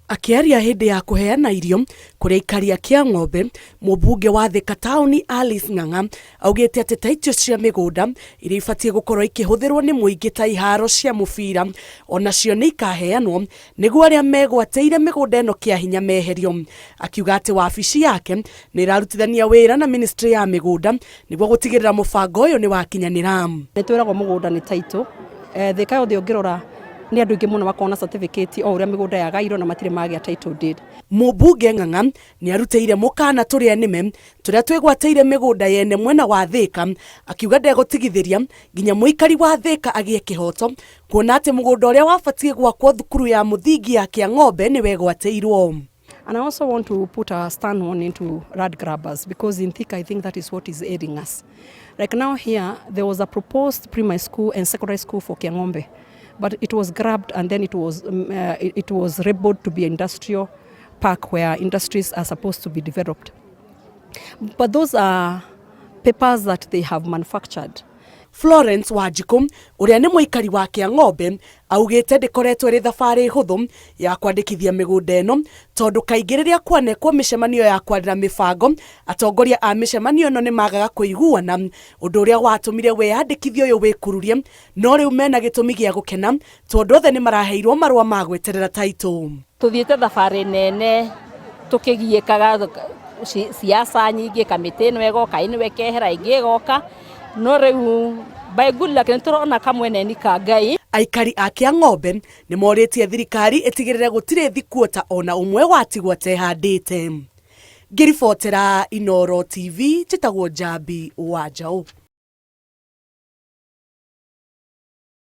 Akĩaria hĩndĩ ya kũheana irio kũrĩ ikaria kĩa ng'ombe, mũmbunge wa Thika taũni Alice Ng'ang'a augĩte atĩ taitio cia mĩgũnda iria ibatiĩ gũkorwo ikĩhũthĩrwo nĩ mũingĩ ta iharo cia mũbira onacio nĩ ikaheanwo nĩguo arĩa megwatĩire mĩgũnda ĩno kĩa hinya meherio. Akiuga atĩ wabici yake nĩ ĩrarutithania wĩra na ministry ya mĩgũnda nĩguo gũtigĩrĩra mũbango ũyũ nĩ wakinyanĩra. Nĩ twĩragwo mũgũnda nĩ taitũ, Thika yothe ũngĩrora nĩ andũ aingĩ mũno makona certificate o ũrĩa mĩgũnda yagairwo na matirĩ magĩa title deed. Mũmbunge Ng'ang'a nĩ arutĩire mũkana tũrĩa nĩme tũrĩa twĩgwatĩire mĩgũnda yene mwena wa Thika, akiuga ndegũtigithĩria nginya mũikari wa Thika agĩe kĩhoto, kuona atĩ mũgũnda ũrĩa wabatiĩ gwakwo thukuru ya mũthingi ya Kĩang'ombe nĩ wegwatĩirwo. And I also want to put a stand on into rad grabbers, because in Thika I think that is what is aiding us. Like now here there was a proposed primary school and secondary school for Kĩang'ombe, but it was grabbed and then it was labeled to be an industrial park where industries are supposed to be developed. But those are papers that they have manufactured. Florence Wanjiku ũrĩa nĩ mũikari wa Kĩang'ombe augĩte ndĩkoretwo ĩrĩ thabarĩ hũthũ ya kwandĩkithia mĩgũnda ĩno, tondũ kaingĩ rĩrĩa kwanekwo mĩcemanio ya kwarĩra mĩbango, atongoria a mĩcemanio ĩno nĩ magaga kũiguana, ũndũ ũrĩa watũmire wĩyandĩkithio ũyũ wĩkururie, no rĩu mena gĩtũmi gĩa gũkena tondũ othe nĩ maraheirwo marũa ma gweterera title. Tuthiĩte thabarĩ nene tũkĩgiĩkaga siasa nyingĩ, kamĩtĩ ĩno ĩgoka ĩno ĩkehera ĩngĩ ĩgoka, no rĩu by good luck nĩ tũrona kamweneni ka Ngai. Aikari a Kĩang'ombe nĩ morĩtie thirikari ĩtigĩrĩre gũtirĩ thikuota ona ũmwe watigwo atehandĩte. Ngĩribotera Inooro TV, njĩtagwo Njambi wa Njaũ.